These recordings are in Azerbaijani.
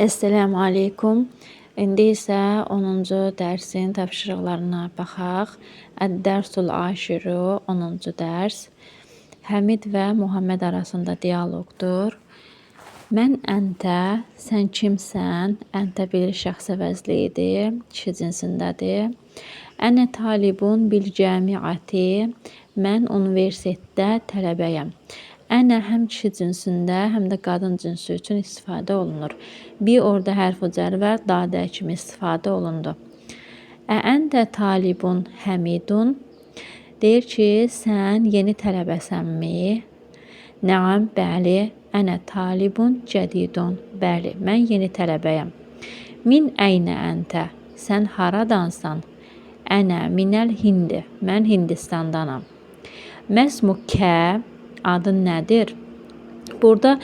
Esselamu aleykum. İndi isə 10-cu dərsin tapşırıqlarına baxaq. Əd-dərsul aşiru 10-cu dərs. Həmid və Muhammed arasında dialoqdur. Mən əntə, sən kimsən? Əntə bir şəxs əvəzliyidir, kişi cinsindədir. Ənə talibun bil cəmiəti, mən universitetdə tələbəyəm. Ənə həm kişi cinsində, həm də qadın cinsi üçün istifadə olunur. Bir orada hərf-i cər və dadə kimi istifadə olundu. Əntə talibun həmidun, deyir ki, sən yeni tələbəsənmi? Nəam, bəli. Ənə talibun cədidun, bəli, mən yeni tələbəyəm. Min əynə əntə, sən haradansan? Ənə minəl hindi, mən Hindistandanam. Məsmukə, adın nədir? Burada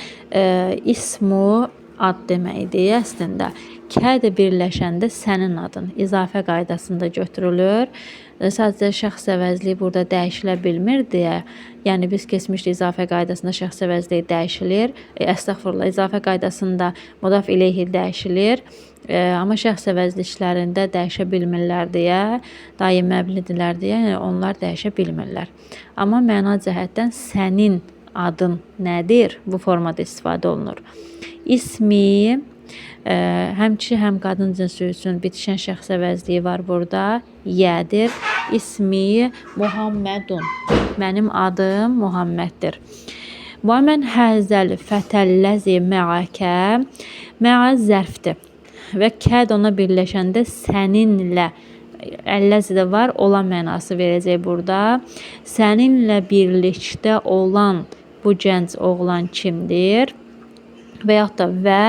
ismu ad deməkdir əslində. Kə də birləşəndə sənin adın izafə qaydasında götürülür. Sadəcə şəxs əvəzliyi burada dəyişilə bilmir deyə. Yəni biz keçmişdik izafə qaydasında şəxs əvəzliyi dəyişilir. Əstəğfurullah, izafə qaydasında mudaf ileyhi dəyişilir. Amma şəxs əvəzliklərində dəyişə bilmirlər deyə, daim məblidirlər deyə, yəni onlar dəyişə bilmirlər. Amma məna cəhətdən sənin adın nədir? Bu formada istifadə olunur. İsmi, həm kişi, həm qadın cinsi üçün bitişən şəxs əvəzliyi var burada. Yədir. İsmi Muhammedun. Mənim adım Muhammeddir. Və mən həzəl fətəlləzi məəkə. Məə zərfdir. Və kəd ona birləşəndə səninlə, əlləzi də var, olan mənası verəcək burada. Səninlə birlikdə olan bu gənc oğlan kimdir? Və yaxud da və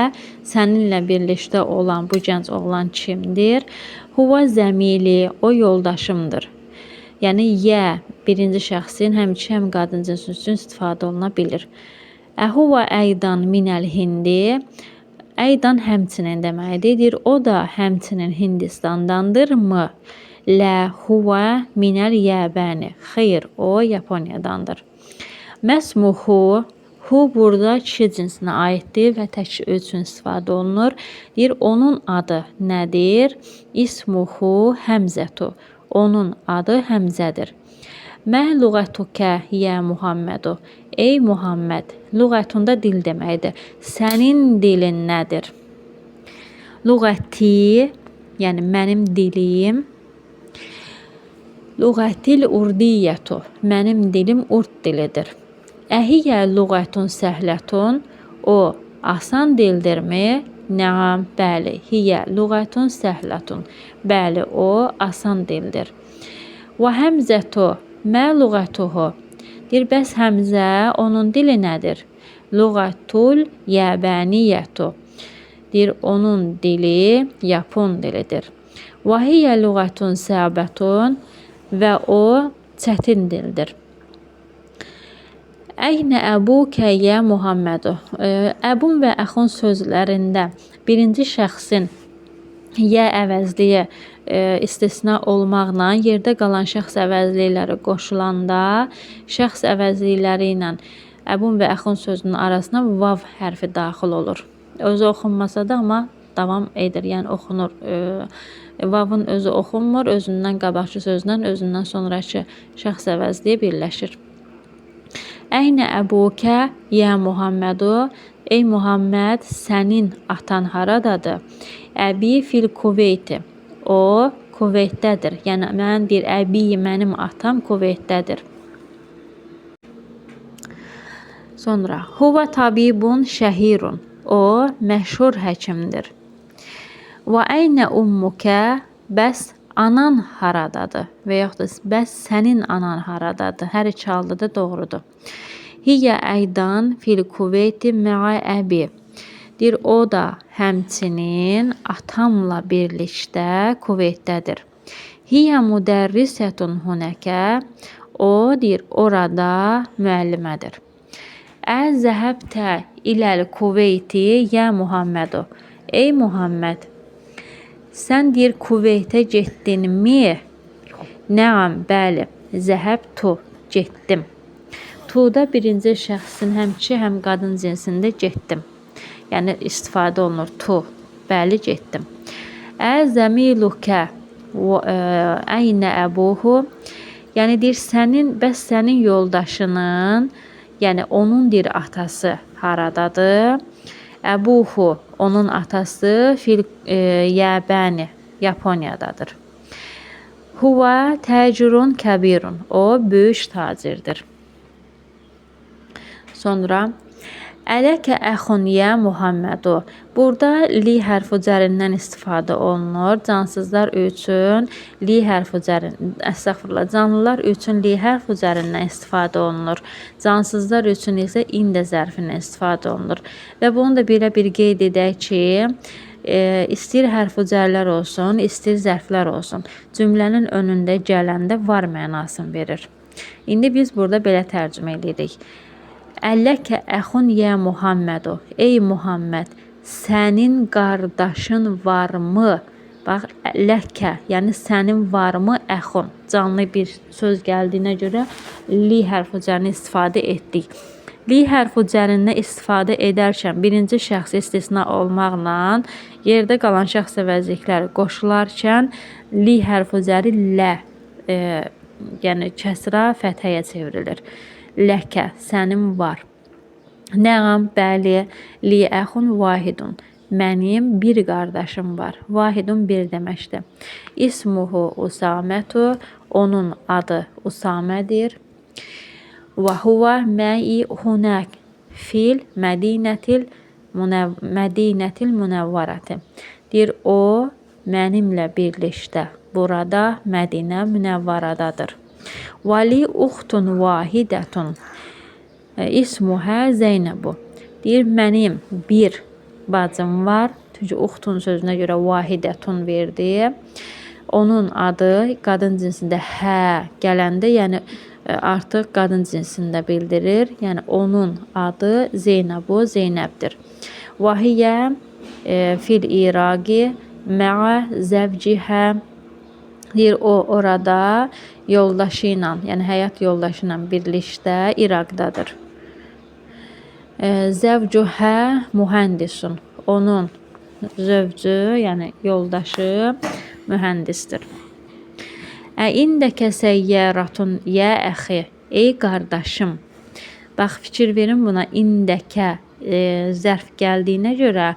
səninlə birlikdə olan bu gənc oğlan kimdir? Huva zəmili, o yoldaşımdır. Yəni yə birinci şəxsin həm kişi, həm qadın cinsi üçün istifadə oluna bilir. Huva əydan minəl hindi, əydan həmçinin deməkdir. O da həmçinin Hindistandandır-mı? Lə huva minəl yəbəni, xeyr, o Yaponiyadandır. Məsmuhu, hu burada kişi cinsinə aiddir və tək üçün istifadə olunur. Deyir, onun adı nədir? İsmuhu həmzətu. Onun adı Həmzədir. Mə lüğətükə yə Muhammedu. Ey Muhammed, lüğətunda dil deməkdir. Sənin dilin nədir? Lüğəti, yəni mənim dilim. Lüğətil urdiyyətu. Mənim dilim urd dilidir. Əhiyyə lüğətun səhlətun, o asan dildirmi? Nəam, bəli. Hiyyə lüğətun səhlətun. Bəli, o asan dildir. Və həmzətu, mə lüğətuhu. Deyir, bəs Həmzə, onun dili nədir? Lüğətul yəbəniyyətu. Deyir, onun dili Yapon dilidir. Və hiyyə lüğətun səbətun, və o çətin dildir. Əynə əbukə yə Muhammedu. Əbun və əxun sözlərində birinci şəxsin yə əvəzliyi istisna olmaqla yerdə qalan şəxs əvəzlikləri qoşulanda şəxs əvəzlikləri ilə əbun və əxun sözünün arasına vav hərfi daxil olur. Özü oxunmasa da amma davam edir, yəni oxunur. Vavın özü oxunmur, özündən qabaqçı sözlə özündən sonraki şəxs əvəzliyi birləşir. Əynə əbukə yə Muhammedu. Ey Muhammed, sənin atan haradadır? Əbi fil Kuveyti. O Kuveytdədir. Yəni mən deyir, əbi, mənim atam Kuveytdədir. Sonra huva tabibun şəhirun. O məşhur həkimdir. Və əynə ummukə, bəs anan haradadır? Və yaxud da bəs sənin anan haradadır? Hər iki halda da doğrudur. Hiyyə əydan fil Kuveyti məə əbi. Deyir, o da həmçinin atamla birlikdə Kuveytdədir. Hiyyə müdərrisətun hunəkə. O deyir, orada müəllimədir. Zəhəbtə iləl Kuveyti yə Muhammedu. Ey Muhammed, sən deyir Kuveytə getdinmi? Nəam, bəli. Zəhəbtu, getdim. Tu'da birinci şəxsin həm kişi, həm qadın cinsində getdim. Yəni istifadə olunur tu Bəli, getdim. Əzəmilukə əynə əbuhu. Yəni deyir, sənin yoldaşının, yəni onun deyir atası haradadır? Əbuhu, onun atası fil Yəbəni, Yaponiyadadır. Huva təcirun kəbirun, o böyük tacirdir. Sonra ələkə əxun yə Muhammedu. Burada li hərfi üzərindən istifadə olunur. Cansızlar üçün li hərfi canlılar üçün li hərfi üzərindən istifadə olunur. Cansızlar üçün isə ində zərfindən istifadə olunur. Və bunu da belə bir qeyd edək ki, istir hərfi üzərlər olsun, istir zərflər olsun. Cümlənin önündə gələndə var mənasını verir. İndi biz burada belə tərcümə edirik. Ələkə əxun yə Muhammedu. Ey Muhammed, sənin qardaşın varmı? Bax, ləkə, yəni sənin varmı əxun? Canlı bir söz gəldiyinə görə li hərfi üzərini istifadə etdik. Li hərfi üzərində istifadə edərkən birinci şəxs istisna olmaqla yerdə qalan şəxs vəzifələri qoşularkən li hərfi üzəri lə, yəni kəsra fəthəyə çevrilir. Ləkə, sənin var. Nəam, bəli, li əxun vahidun. Mənim bir qardaşım var. Vahidun bir deməkdir. İsmuhu Usamətu, onun adı Usamədir. Və huva mə'i hunək fil mədinətil münəvvərəti. Deyir, o mənimlə birlikdə burada Mədinə Münəvvəradadır. Vali uxtun vahidətun. İsmuhə Zeynəbu. Deyir, mənim bir bacım var. Çünki uxtun sözünə görə vahidətun verdi. Onun adı qadın cinsində hə gələndə, yəni artıq qadın cinsində bildirir. Yəni onun adı Zeynəbu, Zeynəbdir. Vahiyyə fil iraqi mə'a zəvcihə. Deyir, o orada yoldaşı ilə, yəni həyat yoldaşı ilə birlikdə İraqdadır. Zəvcuhə mühəndisun. Onun zövcü, yəni yoldaşı mühəndisdir. İndəkə səyyəratun yə əxi. Ey qardaşım. Bax, fikir verin buna. İndəkə zərf gəldiyinə görə,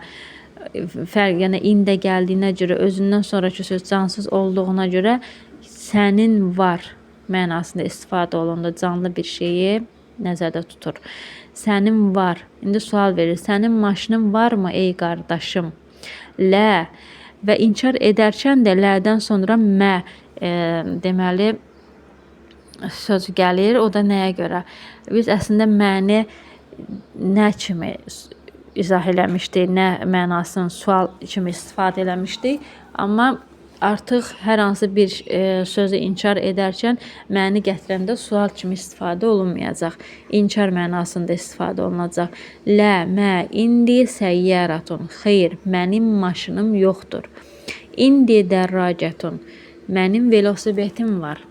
yəni ində gəldiyinə görə, özündən sonraki söz cansız olduğuna görə sənin var mənasında istifadə olundu. Canlı bir şeyi nəzərdə tutur. Sənin var. İndi sual verir. Sənin maşının varmı ey qardaşım? Lə. Və inkar edərkən də lədən sonra mə deməli söz gəlir. O da nəyə görə? Biz əslində məni nə kimi izah eləmişdik, nə mənasını sual kimi istifadə eləmişdik. Amma artıq hər hansı bir sözü inkar edərkən məni gətirəndə sual kimi istifadə olunmayacaq. İnkar mənasında istifadə olunacaq. Lə, mə, indi səyyəratun. Xeyr, mənim maşınım yoxdur. İndi dərracətun. Mənim velosipetim var.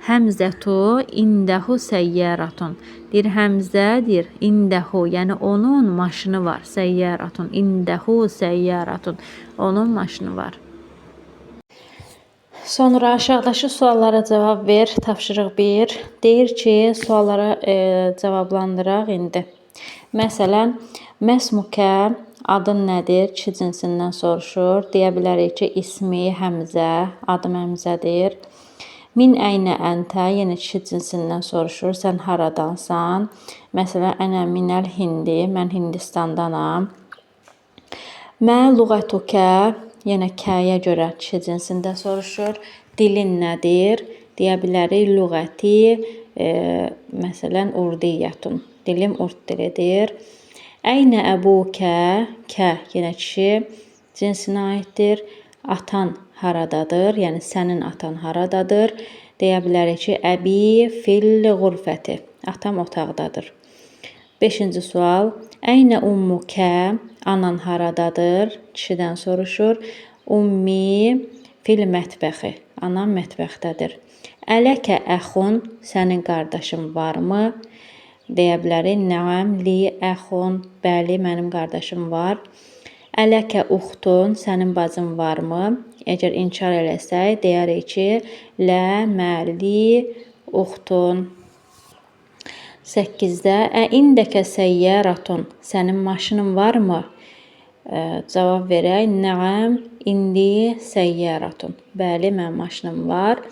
Həmzətu indəhu səyyəratun. Deyir, Həmzə deyir, indəhu, yəni onun maşını var. Səyyəratun, indəhu səyyəratun. Onun maşını var. Sonra aşağıdakı suallara cavab ver. Tapşırıq 1. Deyir ki, suallara cavablandıraq indi. Məsələn, məsmukə, adın nədir? Kişi cinsindən soruşur. Deyə bilərik ki, ismi Həmzə, adım Həmzədir. Min əynə əntə, yenə kişi cinsindən soruşur. Sən haradansan? Məsələn, ənə minəl hindi, mən Hindistandanam. Mə lüğətukə, yenə kəyə görə kişi cinsində soruşur. Dilin nədir? Deyə bilərik lüğəti, məsələn, urdiyyətun. Dilim urd dilidir. Əynə əbukə, kə, yenə kişi cinsinə aiddir. Atan haradadır? Yəni sənin atan haradadır? Deyə bilərik ki, əbi fil ğurfəti. Atam otaqdadır. 5-ci sual. Əynə ummukə, anan haradadır? Kişidən soruşur. Ummi fil mətbəxi. Anam mətbəxdədir. Ələkə əxun, sənin qardaşın varmı? Deyə bilərik. Nəam li əxun, bəli, mənim qardaşım var. Ələkə uxtun, sənin bacın varmı? Əgər inkar eləsək, deyərik ki, lə məli uxtun. 8-də indəkə səyyəratun, sənin maşının varmı? Cavab verək, nəəm indi səyyəratun. Bəli, mənim maşınım var.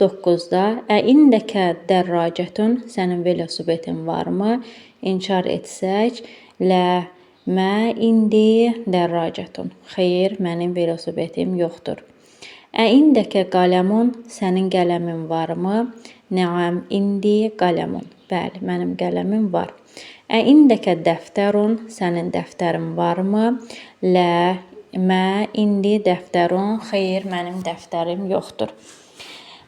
9-da indəkə dərracətun, sənin velosipetin varmı? İnkar etsək, lə mə indi dərracətun. Xeyr, mənim velosipetim yoxdur. İndəkə qələmun, sənin qələmin varmı? Nəəm indi qələmun. Bəli, mənim qələmim var. İndəkə dəftərun, sənin dəftərin varmı? Lə mə indi dəftərun. Xeyr, mənim dəftərim yoxdur.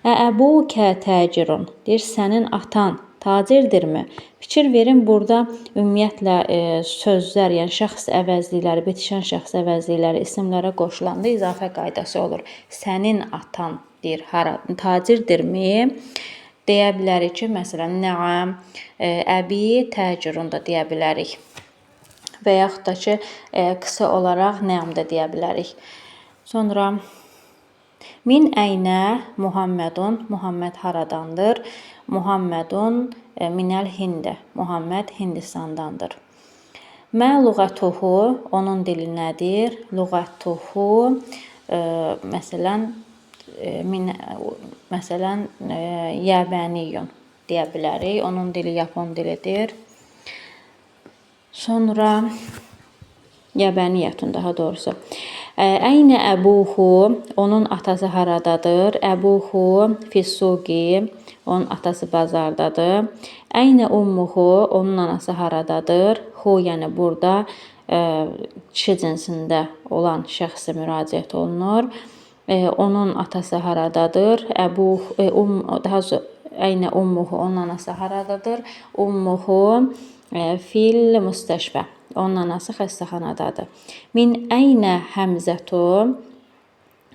Əbukə təcirun, deyir, sənin atan tacirdirmi? Fikir verin, burada ümumiyyətlə sözlər, yəni şəxs əvəzlikləri, bitişən şəxs əvəzlikləri isimlərə qoşulanda izafə qaydası olur. Sənin atan deyir, tacirdirmi? Deyə bilərik ki, məsələn, nəəm əbi təcirun da deyə bilərik. Və yaxud da ki, qısa olaraq nəəm də deyə bilərik. Sonra min əynə Muhammedun, Muhammed haradandır? Muhammedun minəl Hində, Muhammed Hindistandandır. Mə lüğətuhu, onun dili nədir? Lüğətuhu, məsələn, yəbəniyun deyə bilərik. Onun dili Yapon dilidir. Sonra yəbəniyyətun daha doğrusu. Əynə əbuhu, onun atası haradadır? Əbuhu fissuqi, onun atası bazardadır. Əynə ummuhu, onun anası haradadır? Hu, yəni burada kişi cinsində olan şəxsə müraciət olunur. Onun atası haradadır? Əynə ummuhu, onun anası haradadır? Ummuhu fil müstəşfə, onun anası xəstəxanadadır. Min əynə həmzətu,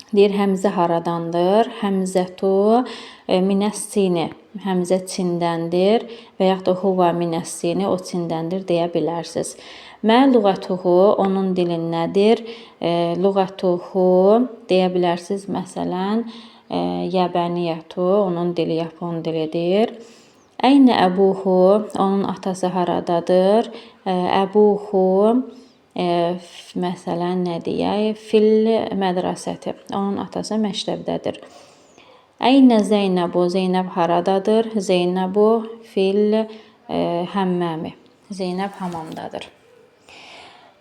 deyir, Həmzə haradandır? Həmzətu minəs-sini, Həmzə Çindəndir və yaxud da huva minəs-sini, o Çindəndir deyə bilərsiniz. Mə lüğətuhu, onun dili nədir? Lüğətuhu deyə bilərsiniz, məsələn, yəbəniyyətu, onun dili Yapon dilidir. Əynə əbuhu, onun atası haradadır? Əbuhu, məsələn, nə deyək? Fil mədrəsəti, onun atası məktəbdədir. Əynə Zeynəbu, Zeynəb haradadır? Zeynəbu fil həmməmi, Zeynəb hamamdadır.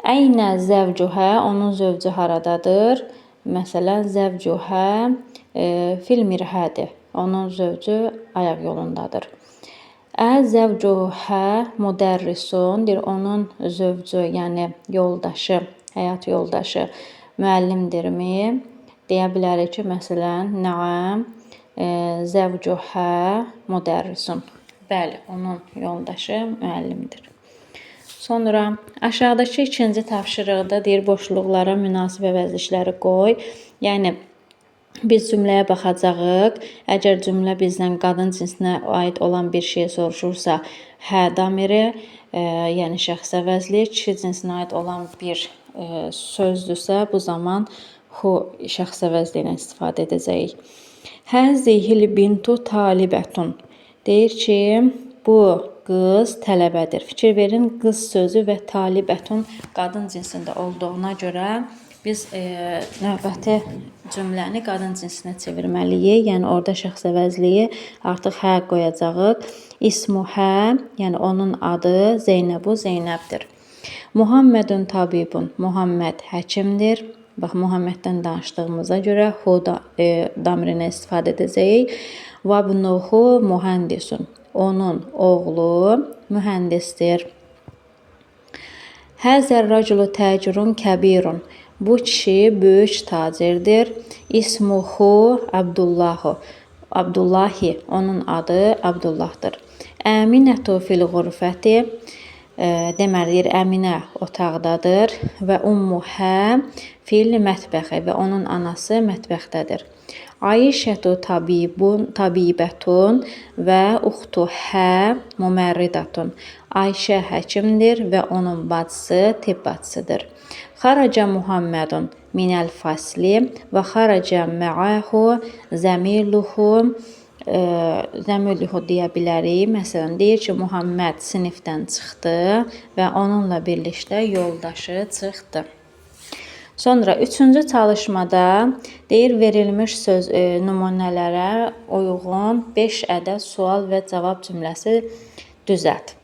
Əynə zəvcuhə, onun zövcü haradadır? Məsələn, zəvcuhə fil mirhədi, onun zövcü ayaq yolundadır. Zəvcuhə müdərrisun, deyir, onun zövcü, yəni yoldaşı, həyat yoldaşı müəllimdirmi? Deyə bilərik ki, məsələn, nəəm zəvcuhə müdərrisun. Bəli, onun yoldaşı müəllimdir. Sonra aşağıdakı ikinci tapşırıqda deyir, boşluqlara münasib əvəzlikləri qoy. Yəni biz cümləyə baxacağıq. Əgər cümlə bizdən qadın cinsinə aid olan bir şey soruşursa, hə damiri, yəni şəxs əvəzliyi, kişi cinsinə aid olan bir sözdürsə, bu zaman hu şəxs əvəzliyindən istifadə edəcəyik. Həzihil bintu talibətun, deyir ki, bu qız tələbədir. Fikir verin, qız sözü və talibətun qadın cinsində olduğuna görə biz növbəti cümləni qadın cinsinə çevirməliyik. Yəni orada şəxs əvəzliyi artıq hə qoyacağıq. İsmu hə, yəni onun adı Zeynəbu, Zeynəbdir. Muhammedun tabibun, Muhammed həkimdir. Bax, Muhammeddən danışdığımıza görə hu damirinə istifadə edəcəyik. Vabnuhu mühəndisun, onun oğlu mühəndisdir. Həzər raculu təcirun kəbirun, bu kişi böyük tacirdir. İsmuhu Abdullahu, Abdullahi, onun adı Abdullahdır. Əminətu fil ğurfəti, deməliyir, Əminə otaqdadır. Və ummuhə fil mətbəxi, və onun anası mətbəxdədir. Ayşətu tabibətun və uxtuhə mümərridatun. Ayşə həkimdir və onun bacısı tibb bacısıdır. Xaraca Muhammedun minəl fasli və xaraca ma'ahu zəmiluhu zəmiluhu deyə bilərik. Məsələn, deyir ki, Muhammed sinifdən çıxdı və onunla birlikdə yoldaşı çıxdı. Sonra üçüncü çalışmada deyir verilmiş söz nümunələrə uyğun 5 ədəd sual və cavab cümləsi düzəlt.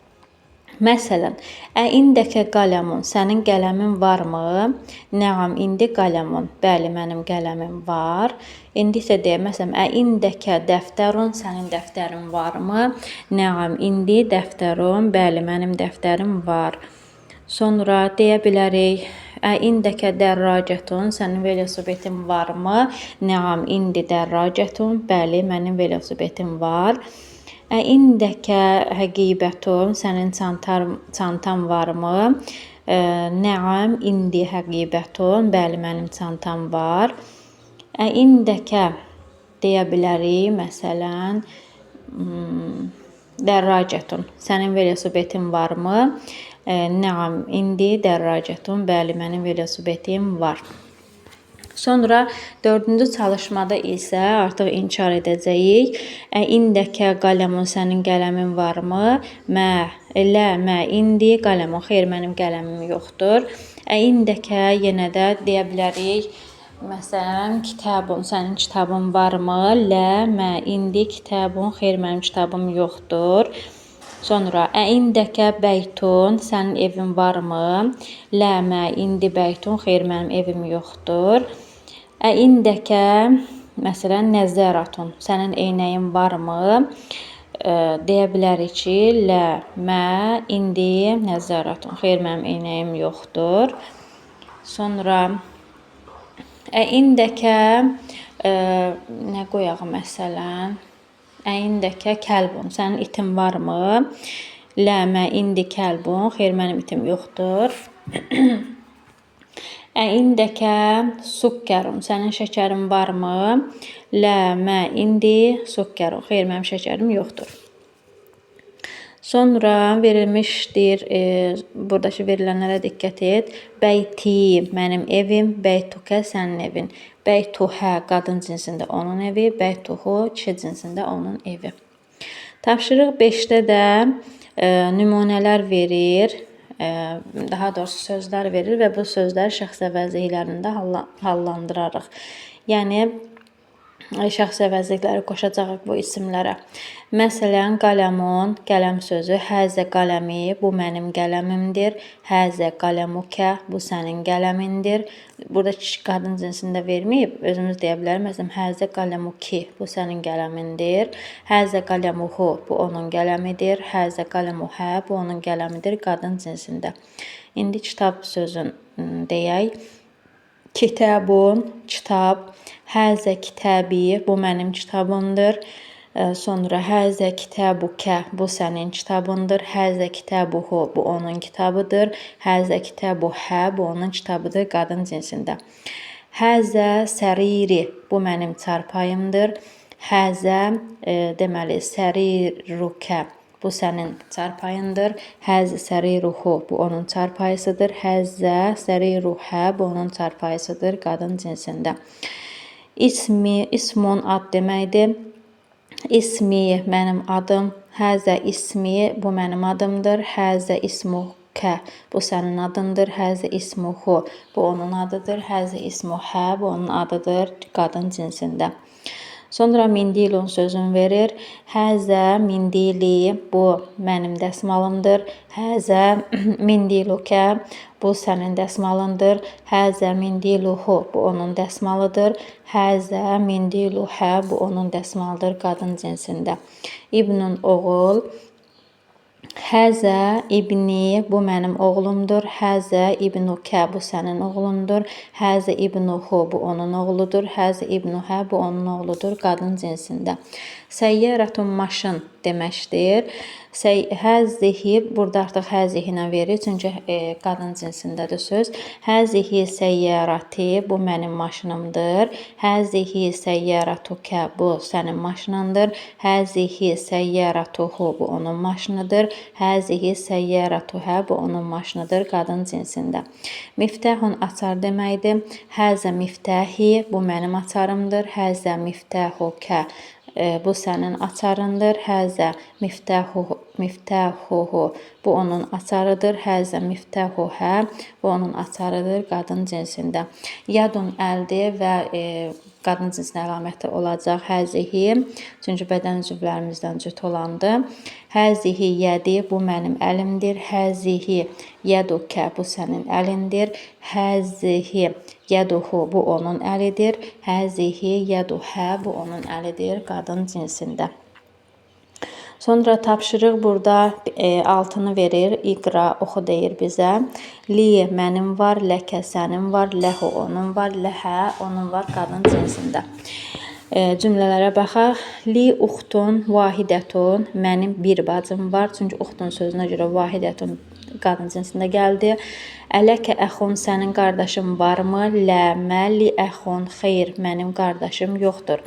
Məsələn, indəkə qələmun, sənin qələmin varmı? Nəam indi qələmun, bəli mənim qələmim var. İndi isə deyək, məsələn, indəkə dəftərun, sənin dəftərin varmı? Nəam indi dəftərun, bəli mənim dəftərim var. Sonra deyə bilərik, indəkə dərracətun, sənin velosipetin varmı? Nəam indi dərracətun, bəli mənim velosipetim var. İndəkə həqibətun, sənin çantam varmı? Nəam indi həqibətun, bəli mənim çantam var. İndəkə deyə bilərik, məsələn, dərracətun, sənin velosipetin varmı? Nəam indi dərracətun, bəli mənim velosipetim var. Sonra dördüncü çalışmada isə artıq inkar edəcəyik. İndəkə qələmun, sənin qələmin varmı? Mə indi qələmun, xeyr mənim qələmim yoxdur. İndəkə yenə də deyə bilərik, məsələn, kitabun, sənin kitabın varmı? Mə indi kitabun, xeyr mənim kitabım yoxdur. Sonra indəkə bəytun, sənin evin varmı? Mə indi bəytun, xeyr mənim evim yoxdur. İndəkə məsələn nəzəratun, sənin eynəyin varmı? Deyə bilərik ki, mə indi nəzəratun, xeyr mənim eynəyim yoxdur. Sonra indəkə nə qoyaq məsələn? İndəkə kəlbun, sənin itin varmı? Mə indi kəlbun, xeyr mənim itim yoxdur. İndəkə sukkərun, sənin şəkərin varmı? Mə indi sukkərun, xeyr mənim şəkərim yoxdur. Sonra verilmişdir, buradakı verilənlərə diqqət et. Bəyti, mənim evim, bəytukə, sənin evin. Bəytuhə, qadın cinsində onun evi, bəytuhu, kişi cinsində onun evi. Tapşırıq 5-də də nümunələr verir, daha doğrusu sözlər verir və bu sözləri şəxs əvəzliklərində hallandırarıq. Yəni, şəxs əvəzlikləri qoşacağıq bu isimlərə. Məsələn, qələmun, qələm sözü, həzə qələmi, bu mənim qələmimdir. Həzə qələmukə, bu sənin qələmindir. Burada kişi qadın cinsində verməyib, özümüz deyə bilərik. Məsələn, həzə qələmuki, bu sənin qələmindir. Həzə qələmuhu, bu onun qələmidir. Həzə qələmuhə, bu onun qələmidir qadın cinsində. İndi kitab sözün deyək. Kitabun, kitab. Həzə kitabi, bu mənim kitabımdır. Sonra həzə kitabukə, bu sənin kitabındır. Həzə kitabuhu, bu onun kitabıdır. Həzə kitabuhə, bu onun kitabıdır qadın cinsində. Həzə səriri, bu mənim çarpayımdır. Həzə deməli sərirukə, bu sənin çarpayındır. Həzə səriruhu, bu onun çarpayısıdır. Həzə səriruhə, bu onun çarpayısıdır qadın cinsində. İsmun ad deməkdir. İsmi mənim adım. Həzə ismi, bu mənim adımdır. Həzə ismukə, bu sənin adındır. Həzə ismuhu, bu onun adıdır. Həzə ismuhə, bu onun adıdır qadın cinsində. Sonra mindilun sözünü verir. Həzə mindili, bu mənim dəsmalımdır. Həzə mindilukə, bu sənin dəsmalındır. Həzə mindiluhu, bu onun dəsmalıdır. Həzə mindiluhə, bu onun dəsmalıdır qadın cinsində. İbnun oğul. Həzə ibni, bu mənim oğlumdur. Həzə ibnukə, bu sənin oğlundur. Həzə ibnuhu, bu onun oğludur. Həzə ibnuhə, bu onun oğludur qadın cinsində. Səyyərətun maşın, deməkdir. Həzihi, burada artıq həzihi ilə verir, çünki qadın cinsindədir söz. Həzihi səyyarati, bu mənim maşınımdır. Həzihi səyyaratuka, bu sənin maşınındır. Həzihi səyyaratuhu, bu onun maşınıdır. Həzihi səyyaratuhə, bu onun maşınıdır qadın cinsində. Miftəhun açar deməkdir. Həzə miftəhi, bu mənim açarımdır. Həzə miftəhuka, bu sənin açarındır. Həzə miftəhuhu, bu onun açarıdır. Həzə miftəhuhə, bu onun açarıdır qadın cinsində. Yadun əldir və qadın cinsinə əlaməti olacaq həzihi, çünki bədən üzvlərimizdən cüt olandı. Həzihi yədi, bu mənim əlimdir. Həzihi yədukə, bu sənin əlindir. Həzihi yəduhu, bu onun əlidir. Həzihi yəduhə, bu onun əlidir qadın cinsində. Sonra tapşırıq burada altını verir. İqra, oxu deyir bizə. Li mənim var, ləkə sənin var, ləhu onun var, ləhə onun var qadın cinsində. Cümlələrə baxaq. Li uxtun vahidətun, mənim bir bacım var. Çünki uxtun sözünə görə vahidətun qadın cinsində gəldi. Ələkə əxun, sənin qardaşın varmı? Lə məli əxun, xeyr, mənim qardaşım yoxdur.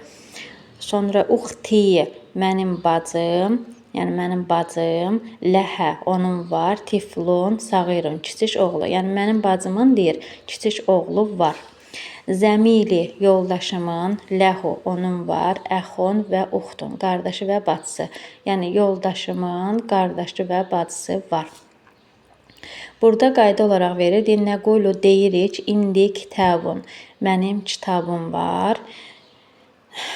Sonra uxti, mənim bacım, yəni mənim bacım, ləhə, onun var, tiflun, sağirun, kiçik oğlu. Yəni mənim bacımın deyir, kiçik oğlu var. Zəmili, yoldaşımın, ləhu, onun var, əxun və uxtun, qardaşı və bacısı. Yəni yoldaşımın qardaşı və bacısı var. Burada qayda olaraq verir. Nəqulu deyirik, indi kitabun, mənim kitabım var.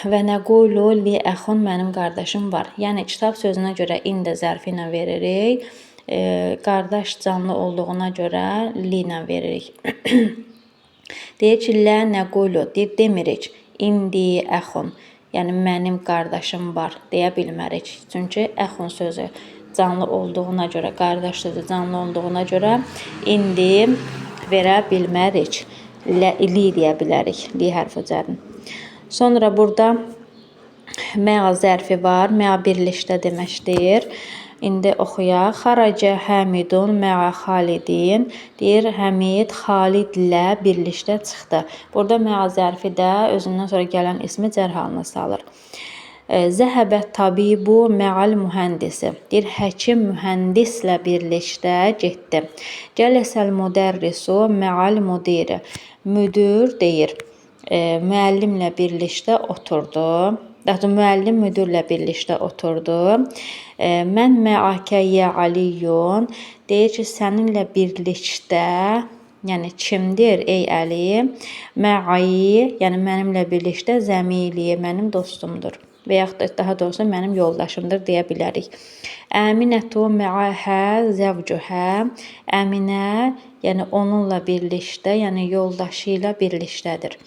Və nəqulu li əxun, mənim qardaşım var. Yəni kitab sözünə görə ində zərfi ilə veririk. Qardaş canlı olduğuna görə li ilə veririk. Deyir ki, lə nəqulu, demirik. İndi əxun, yəni mənim qardaşım var deyə bilmərik. Çünki əxun sözü canlı olduğuna görə, qardaş sözü canlı olduğuna görə indi verə bilmərik. Li deyə bilərik, li hərfi cərin. Sonra burada mə'a zərfi var. Mə'a birlikdə deməkdir. İndi oxuyaq. Xaracə Həmidun mə'a Xalidin. Deyir, Həmid Xalidlə birlikdə çıxdı. Burada mə'a zərfi də özündən sonra gələn ismi cər halına salır. Zəhəbət tabibu mə'al mühəndisi. Deyir, həkim mühəndislə birlikdə getdi. Cələsəl müdərrisu mə'al müdiri. Müdür deyir, müəllimlə birlikdə oturdu. Müəllim müdirlə birlikdə oturdu. Mən mə'akə yə Aliyyun. Deyir ki, səninlə birlikdə, yəni kimdir ey Əli? Mə'i, yəni mənimlə birlikdə, zəmili, mənim dostumdur. Və yaxud da daha doğrusu mənim yoldaşımdır deyə bilərik. Əminətu mə'əhə zəvcuhə. Əminə, yəni onunla birlikdə, yəni yoldaşı ilə birlikdədir.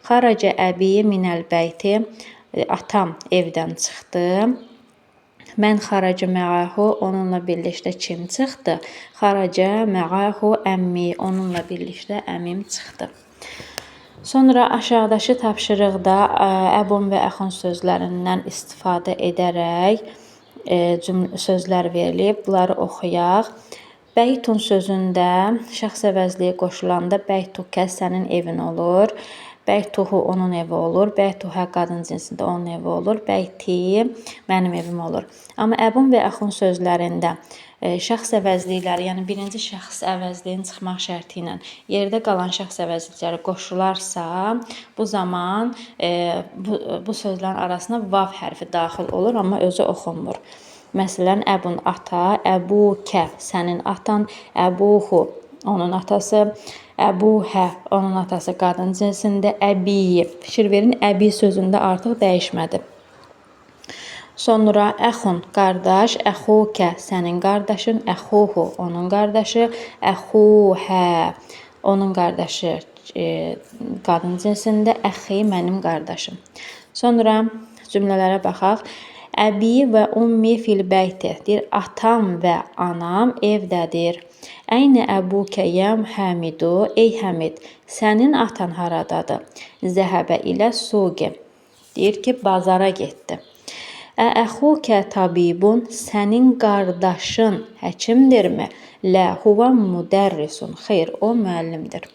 Xaracə əbi minəl bəyti. Atam evdən çıxdı. Mən xaracə mə'ahu, onunla birlikdə kim çıxdı? Xaracə mə'ahu əmmi, onunla birlikdə əmim çıxdı. Sonra aşağıdakı tapşırıqda əbun və əxun sözlərindən istifadə edərək sözlər verilib. Bunları oxuyaq. Bəytun sözündə şəxs əvəzliyi qoşulanda bəytukə sənin evin olur. Bəytuhu onun evi olur. Bəytuhə qadın cinsində onun evi olur. Bəyti mənim evim olur. Amma əbun və əxun sözlərində şəxs əvəzlikləri, yəni birinci şəxs əvəzliyin çıxmaq şərti ilə yerdə qalan şəxs əvəzlikləri qoşularsa, bu zaman bu sözlərin arasına vav hərfi daxil olur, amma özü oxunmur. Məsələn, əbun ata, əbukə sənin atan, əbuhu onun atası, əbuhə onun atası qadın cinsində, əbiyi. Fikir verin, əbi sözündə artıq dəyişmədi. Sonra əxun qardaş, əxukə sənin qardaşın, əxuhu onun qardaşı, əxuhə onun qardaşı qadın cinsində, əxi mənim qardaşım. Sonra cümlələrə baxaq. Əbi və ummi fil bəyti. Deyir, atam və anam evdədir. Əynə əbukə yə Həmidu. Ey Həmid, sənin atan haradadır? Zəhəbə ilə suqi. Deyir ki, bazara getdi. Əxukə tabibun, sənin qardaşın həkimdirmi? Lə huva müdərrisun. Xeyr, o müəllimdir.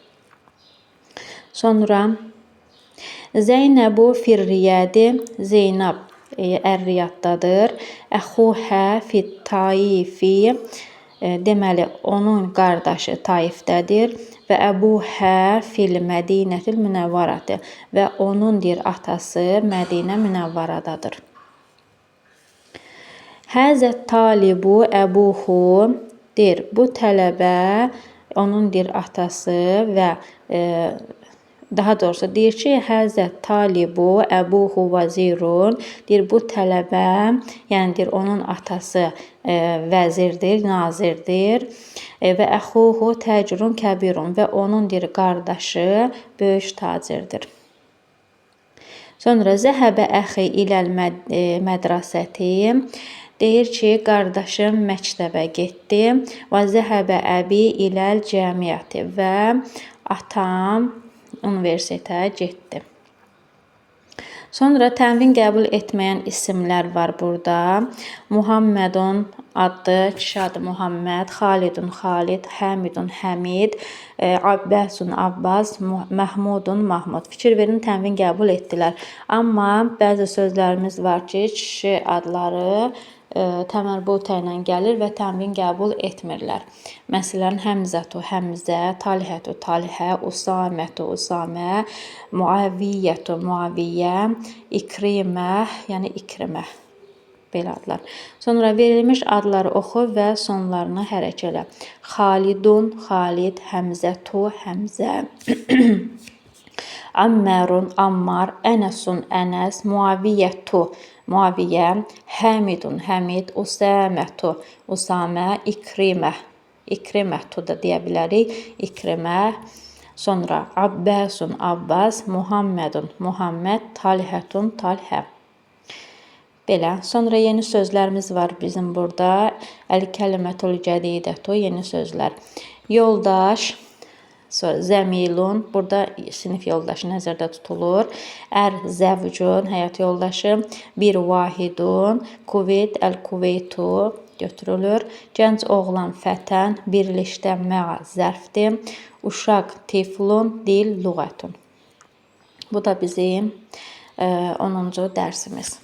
Sonra Zeynəbu firriyədi, Zeynəb Ər-Riyaddadır. Əxuhə fit-Taifi, deməli onun qardaşı Taifdədir və Əbuhə fil-Mədinətil Münəvvərəti və onun deyir atası Mədinə Münəvvəradadır. Həzə talibu əbuhu, deyir bu tələbə onun deyir atası və daha doğrusu deyir ki, həzə talibu əbuhu vəzirun, deyir bu tələbə, yəni deyir onun atası vəzirdir, nazirdir və əxuhu təcrun kəbirun və onun deyir qardaşı böyük tacirdir. Sonra zəhəbə əxi iləl mədrəsəti, deyir ki, qardaşım məktəbə getdi və zəhəbə əbi iləl cəmiyyəti və atam universitetə getdi. Sonra tənvin qəbul etməyən isimlər var burada. Muhammedun adlı, kişi adı Muhammed, Xalidun Xalid, Həmidun Həmid, Abbasun Abbas, Məhmudun Mahmud. Fikir verin, tənvin qəbul etdilər. Amma bəzi sözlərimiz var ki, kişi adları təmərbuta ilə gəlir və tənvin qəbul etmirlər. Məsələn, Həmzətu Həmzə, Talhətu Talhə, Usamətu Usamə, Muaviyyətu Muaviyyə, İkrimə, yəni İkrimə. Belə adlar. Sonra verilmiş adları oxu və sonlarını hərəkət elə. Xalidun Xalid, Həmzətu Həmzə, Ammərun Ammar, Ənəsun Ənəs, Muaviyyətu Muaviyyə, Həmidun Həmid, Usamətu Usamə, İkrimə. İkrimətu da deyə bilərik. İkrimə. Sonra Abbasun Abbas, Muhammedun Muhammed, Talhətun Talhə. Belə. Sonra yeni sözlərimiz var bizim burada. Əl-kəlimətul cədidətu, yeni sözlər. Yoldaş, zəmilun, burada sinif yoldaşı nəzərdə tutulur. Zəvcun, həyat yoldaşı. Bir vahidun, kuvvet, əl-kuvveytu götürülür. Gənc oğlan fətən, birlikdə məğa zərfdir. Uşaq tiflun, dil lüğətun. Bu da bizim 10-cu dərsimiz.